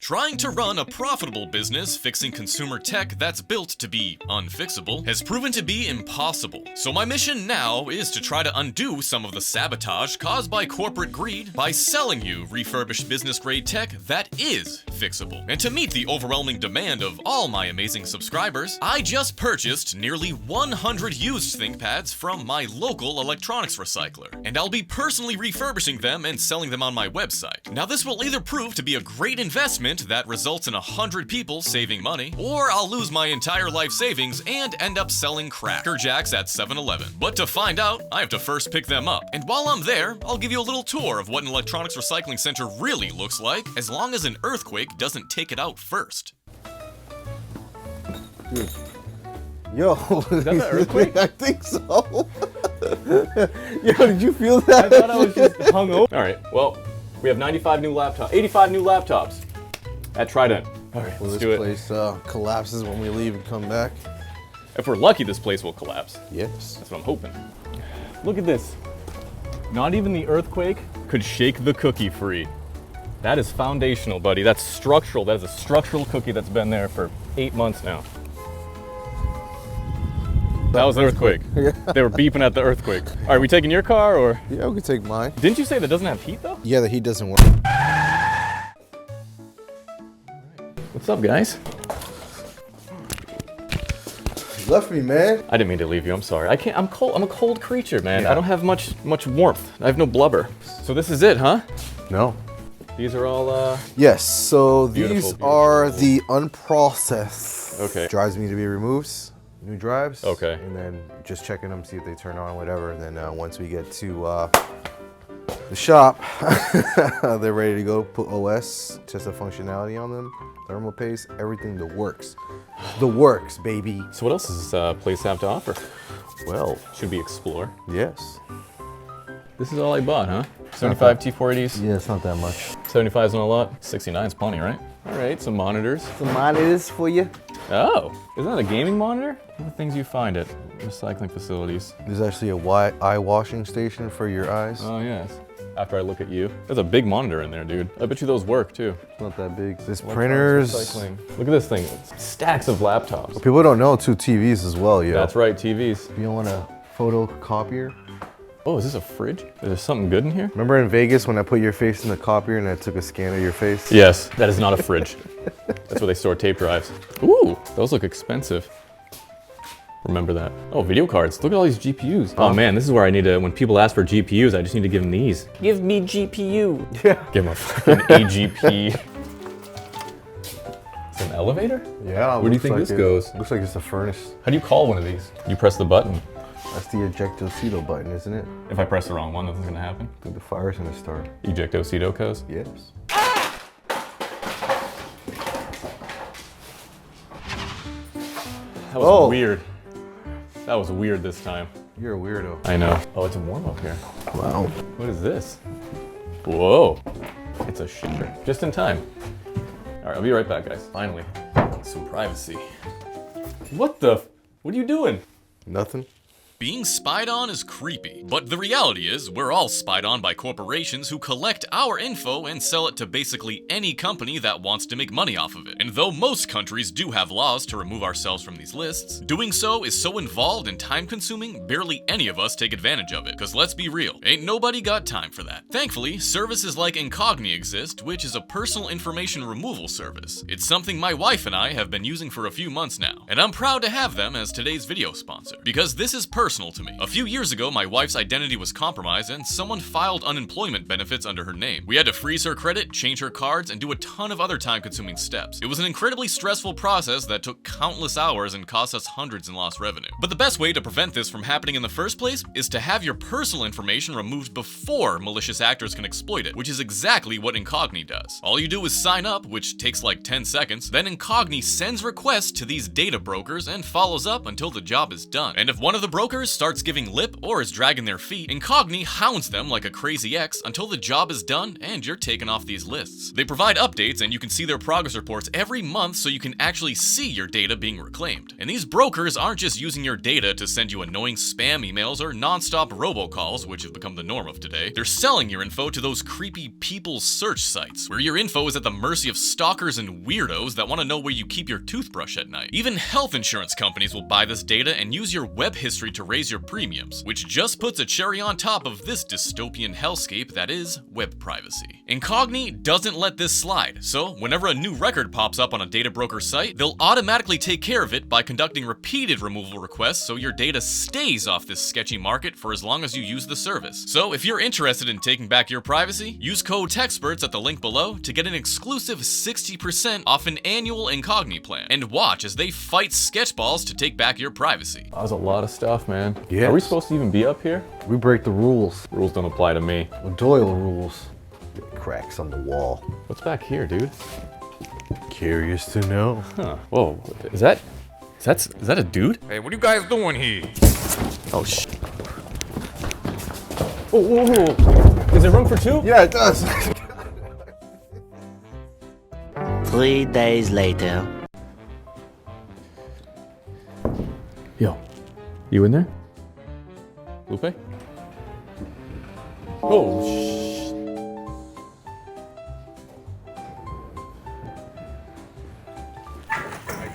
Trying to run a profitable business fixing consumer tech that's built to be unfixable has proven to be impossible. So my mission now is to try to undo some of the sabotage caused by corporate greed by selling you refurbished business-grade tech that is fixable. And to meet the overwhelming demand of all my amazing subscribers, I just purchased nearly 100 used ThinkPads from my local electronics recycler, and I'll be personally refurbishing them and selling them on my website. Now this will either prove to be a great investment that results in 100 people saving money, or I'll lose my entire life savings and end up selling Cracker Jacks at 7-Eleven. But to find out, I have to first pick them up. And while I'm there, I'll give you a little tour of what an electronics recycling center really looks like, as long as an earthquake doesn't take it out first. Yo, is that the earthquake? I think so. Yo, did you feel that? I thought I was just hungover. All right, well, we have 85 new laptops, 85 new laptops at Trident. All right, Well, let's do it. this place collapses when we leave and come back. If we're lucky, this place will collapse. Yes. That's what I'm hoping. Look at this. Not even the earthquake could shake the cookie free. That is foundational, buddy. That's structural. That is a structural cookie that's been there for 8 months now. That was an earthquake. Yeah. They were beeping at the earthquake. All right, we taking your car or? Yeah, we can take mine. Didn't you say that doesn't have heat though? Yeah, the heat doesn't work. What's up, guys? You left me, man. I didn't mean to leave you. I'm sorry. I can't. I'm cold. I'm a cold creature, man. Yeah. I don't have much warmth. I have no blubber. So this is it, huh? No. These are all. Yes, so Beautiful, these beautiful. are the unprocessed Okay. drives need to be removed. New drives. Okay. And then just checking them, see if they turn on, whatever. And then once we get to the shop, they're ready to go. Put OS, just a functionality on them, thermal paste, everything that works. The works, baby. So what else does this place have to offer? Well, Should we explore? yes. This is all I bought, huh? 75 T480s. Yeah, it's not that much. 75's not a lot. 69's plenty, right? All right, some monitors. Some monitors for you. Oh, isn't that a gaming monitor? What are the things you find at recycling facilities? There's actually a eye washing station for your eyes. Oh, yes. After I look at you. There's a big monitor in there, dude. I bet you those work, too. It's not that big. There's Electronics printers. recycling. Look at this thing. Stacks of laptops. People don't know, two TVs as well, yo. That's right, TVs. You don't want a photocopier? Oh, is this a fridge? Is there something good in here? Remember in Vegas when I put your face in the copier and I took a scan of your face? Yes, that is not a fridge. That's where they store tape drives. Ooh, those look expensive. Remember that. Oh, video cards. Look at all these GPUs. Oh man, this is where I need to, when people ask for GPUs, I just need to give them these. Give me GPU. Yeah. Give them a fucking AGP. It's an elevator? Yeah. Where do you think this goes? Looks like it's a furnace. How do you call one of these? You press the button. That's the ejectocito button, isn't it? If I press the wrong one, nothing's gonna happen. I think the fire's gonna start. Ejectocito codes. Yes. That was weird. That was weird this time. You're a weirdo. I know. Oh, it's warm up here. Wow. What is this? Whoa. It's a shiver. Just in time. All right, I'll be right back, guys. Finally. Some privacy. What the? What are you doing? Nothing. Being spied on is creepy, but the reality is we're all spied on by corporations who collect our info and sell it to basically any company that wants to make money off of it. And though most countries do have laws to remove ourselves from these lists, doing so is so involved and time-consuming, barely any of us take advantage of it. Cause let's be real, ain't nobody got time for that. Thankfully, services like Incogni exist, which is a personal information removal service. It's something my wife and I have been using for a few months now, and I'm proud to have them as today's video sponsor, because this is personal to me. A few years ago, my wife's identity was compromised and someone filed unemployment benefits under her name. We had to freeze her credit, change her cards, and do a ton of other time-consuming steps. It was an incredibly stressful process that took countless hours and cost us hundreds in lost revenue. But the best way to prevent this from happening in the first place is to have your personal information removed before malicious actors can exploit it, which is exactly what Incogni does. All you do is sign up, which takes like 10 seconds, then Incogni sends requests to these data brokers and follows up until the job is done. And if one of the brokers brokers starts giving lip or is dragging their feet, Incogni hounds them like a crazy ex until the job is done and you're taken off these lists. They provide updates and you can see their progress reports every month so you can actually see your data being reclaimed. And these brokers aren't just using your data to send you annoying spam emails or non-stop robocalls, which have become the norm of today. They're selling your info to those creepy people's search sites, where your info is at the mercy of stalkers and weirdos that want to know where you keep your toothbrush at night. Even health insurance companies will buy this data and use your web history to raise your premiums, which just puts a cherry on top of this dystopian hellscape that is web privacy. Incogni doesn't let this slide, so whenever a new record pops up on a data broker site, they'll automatically take care of it by conducting repeated removal requests so your data stays off this sketchy market for as long as you use the service. So if you're interested in taking back your privacy, use code TechSperts at the link below to get an exclusive 60% off an annual Incogni plan, and watch as they fight sketchballs to take back your privacy. That was a lot of stuff, man. Yes. Are we supposed to even be up here? We break the rules. Rules don't apply to me. Well, Doyle rules. Cracks on the wall. What's back here, dude? Curious to know. Huh. Whoa. Is that a dude? Hey, what are you guys doing here? Oh, Oh, whoa, whoa. Is there room for two? Yeah, it does. 3 days later. Yo, you in there? Lupe? Oh,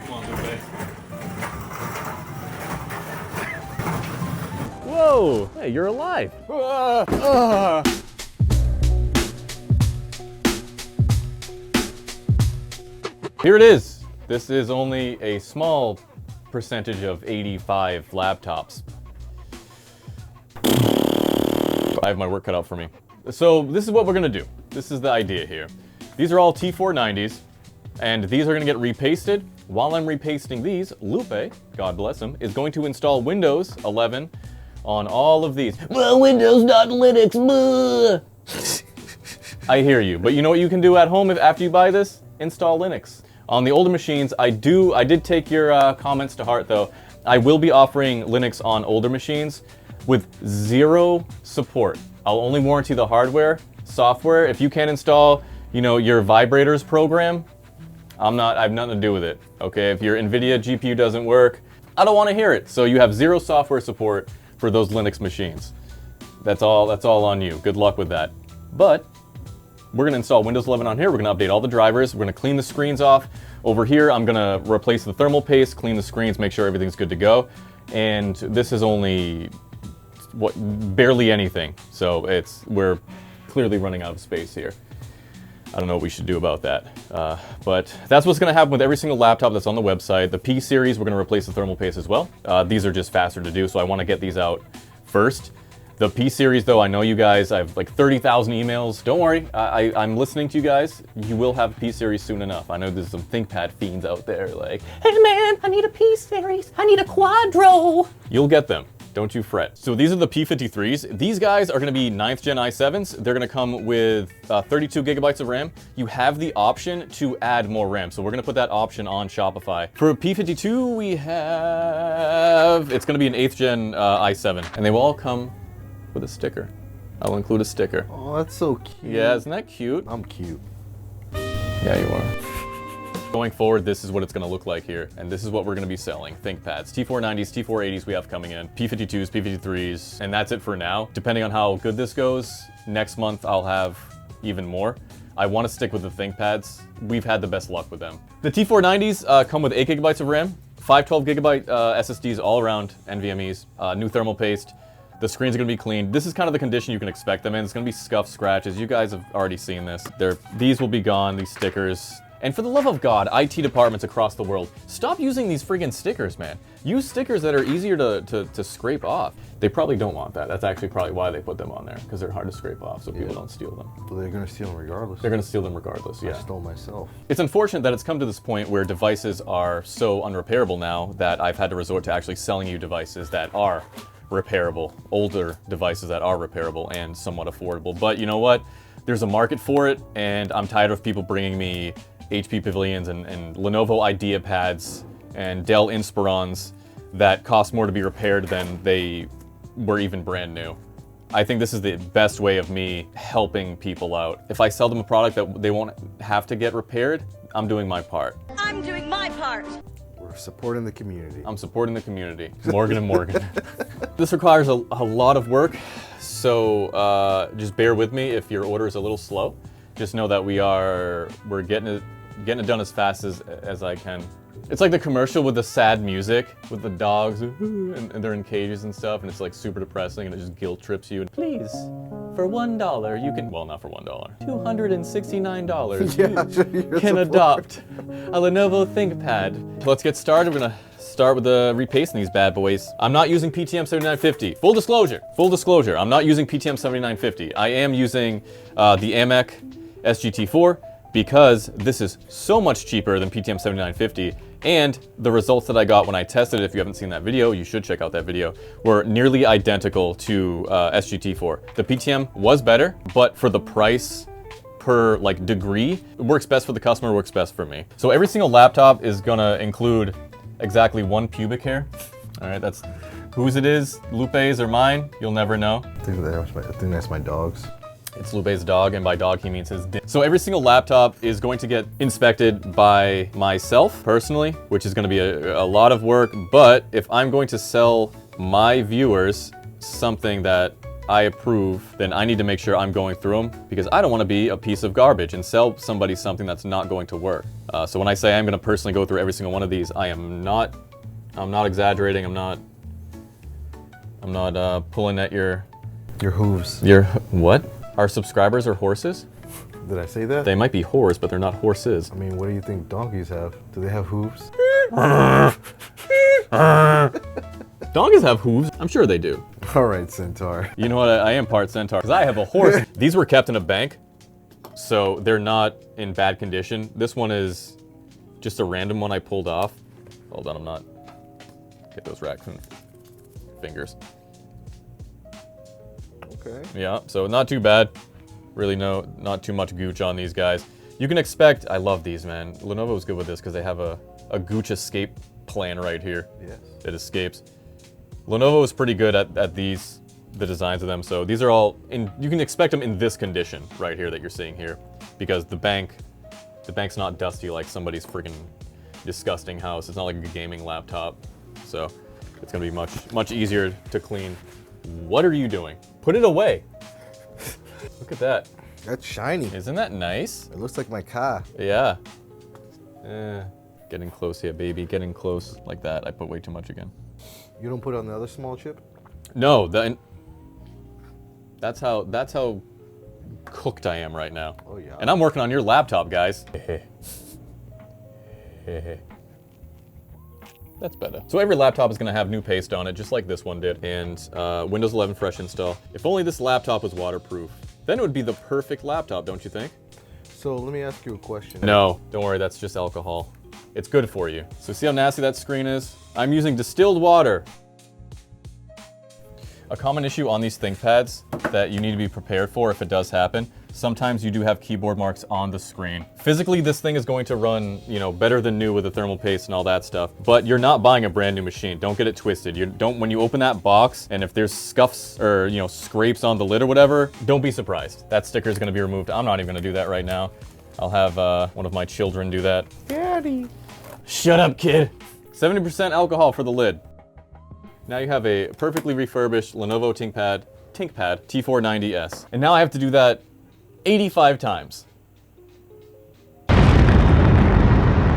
come on, Lupe. Whoa! Hey, you're alive. Here it is. This is only a small percentage of 85 laptops. I have my work cut out for me. So this is what we're gonna do. This is the idea here. These are all T490s, and these are gonna get repasted. While I'm repasting these, Lupe, God bless him, is going to install Windows 11 on all of these. Well, Windows, not Linux. I hear you, but you know what you can do at home after you buy this? Install Linux. On the older machines, I did take your comments to heart though. I will be offering Linux on older machines with 0 support. I'll only warranty the hardware. Software, if you can't install, your vibrators program, I have nothing to do with it. Okay, if your NVIDIA GPU doesn't work, I don't want to hear it. So you have 0 software support for those Linux machines. That's all on you. Good luck with that. But we're gonna install Windows 11 on here. We're gonna update all the drivers. We're gonna clean the screens off. Over here, I'm gonna replace the thermal paste, clean the screens, make sure everything's good to go. And this is only, barely anything. So we're clearly running out of space here. I don't know what we should do about that. But that's what's gonna happen with every single laptop that's on the website. The P series, we're gonna replace the thermal paste as well. These are just faster to do, so I wanna get these out first. The P series though, I know you guys, I have like 30,000 emails. Don't worry, I'm listening to you guys. You will have a P series soon enough. I know there's some ThinkPad fiends out there like, hey man, I need a P series. I need a Quadro. You'll get them. Don't you fret. So these are the P53s. These guys are gonna be 9th gen i7s. They're gonna come with 32 gigabytes of RAM. You have the option to add more RAM. So we're gonna put that option on Shopify. For P52, we have, it's gonna be an 8th gen i7. And they will all come with a sticker. I'll include a sticker. Oh, that's so cute. Yeah, isn't that cute? I'm cute. Yeah, you are. Going forward, this is what it's gonna look like here, and this is what we're gonna be selling. ThinkPads, T490s, T480s we have coming in, P52s, P53s, and that's it for now. Depending on how good this goes, next month I'll have even more. I wanna stick with the ThinkPads. We've had the best luck with them. The T490s come with 8 gigabytes of RAM, 512 gigabyte SSDs all around, NVMEs, new thermal paste. The screens are gonna be cleaned. This is kind of the condition you can expect them in. It's gonna be scuffed, scratches. You guys have already seen this. These will be gone, these stickers. And for the love of God, IT departments across the world, stop using these friggin' stickers, man. Use stickers that are easier to scrape off. They probably don't want that. That's actually probably why they put them on there, because they're hard to scrape off so people don't steal them. But they're gonna steal them regardless. They're gonna steal them regardless, yeah. I stole myself. It's unfortunate that it's come to this point where devices are so unrepairable now that I've had to resort to actually selling you devices that are repairable, older devices that are repairable and somewhat affordable. But you know what? There's a market for it, and I'm tired of people bringing me HP Pavilions and Lenovo IdeaPads and Dell Inspirons that cost more to be repaired than they were even brand new. I think this is the best way of me helping people out. If I sell them a product that they won't have to get repaired, I'm doing my part. I'm doing my part. We're supporting the community. I'm supporting the community. Morgan and Morgan. This requires a lot of work, so just bear with me if your order is a little slow. Just know that we're getting it done as fast as I can. It's like the commercial with the sad music, with the dogs, and they're in cages and stuff, and it's like super depressing, and it just guilt trips you. Please, for $1, you can, well, not for $1, $269, you can adopt a Lenovo ThinkPad. Let's get started. We're gonna start with repasting these bad boys. I'm not using PTM 7950. Full disclosure, I'm not using PTM 7950. I am using the AMEC SGT4 because this is so much cheaper than PTM 7950. And the results that I got when I tested it, if you haven't seen that video, you should check out that video, were nearly identical to SGT4. The PTM was better, but for the price per like degree, it works best for the customer, works best for me. So every single laptop is gonna include exactly 1 pubic hair. All right, that's whose it is, Lupe's or mine, you'll never know. I think that's my dog's. It's Lupe's dog, and by dog he means his dick. So every single laptop is going to get inspected by myself personally, which is going to be a lot of work. But if I'm going to sell my viewers something that I approve, then I need to make sure I'm going through them, because I don't want to be a piece of garbage and sell somebody something that's not going to work. So when I say I'm going to personally go through every single one of these, I'm not exaggerating. I'm not pulling at your hooves. Your what? Our subscribers are horses? Did I say that? They might be whores, but they're not horses. I mean, what do you think donkeys have? Do they have hooves? Donkeys have hooves. I'm sure they do. All right, Centaur. You know what? I am part centaur, because I have a horse. These were kept in a bank, so they're not in bad condition. This one is just a random one I pulled off. Hold on, I'm not. Get those raccoon fingers. Okay. Yeah, so not too bad. Really not too much gooch on these guys. You can expect, I love these, man. Lenovo's good with this because they have a gooch escape plan right here. Yes. It escapes. Lenovo is pretty good at the designs of them, so these are all, you can expect them in this condition right here that you're seeing here, because the bank's not dusty like somebody's freaking disgusting house. It's not like a gaming laptop, so it's gonna be much easier to clean. What are you doing? Put it away. Look at that. That's shiny. Isn't that nice? It looks like my car. Yeah. Getting close here, baby. Getting close like that. I put way too much again. You don't put on the other small chip? No, that's how cooked I am right now. Oh yeah. And I'm working on your laptop, guys. That's better. So every laptop is gonna have new paste on it, just like this one did, and Windows 11 fresh install. If only this laptop was waterproof, then it would be the perfect laptop, don't you think? So let me ask you a question. No, don't worry, that's just alcohol. It's good for you. So see how nasty that screen is? I'm using distilled water. A common issue on these ThinkPads that you need to be prepared for if it does happen, sometimes you do have keyboard marks on the screen. Physically, this thing is going to run, better than new with the thermal paste and all that stuff, but you're not buying a brand new machine. Don't get it twisted. When you open that box and if there's scuffs or, scrapes on the lid or whatever, don't be surprised. That sticker is gonna be removed. I'm not even gonna do that right now. I'll have one of my children do that. Daddy. Shut up, kid. 70% alcohol for the lid. Now you have a perfectly refurbished Lenovo ThinkPad T490S. And now I have to do that 85 times.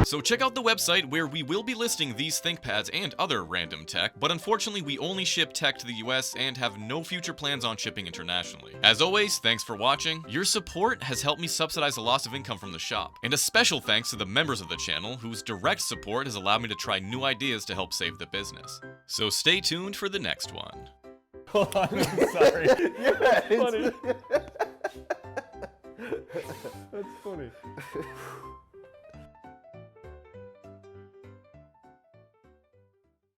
So check out the website where we will be listing these ThinkPads and other random tech, but unfortunately we only ship tech to the US and have no future plans on shipping internationally. As always, thanks for watching. Your support has helped me subsidize the loss of income from the shop. And a special thanks to the members of the channel whose direct support has allowed me to try new ideas to help save the business. So stay tuned for the next one. Hold on, I'm sorry. Yeah, That's funny. That's funny.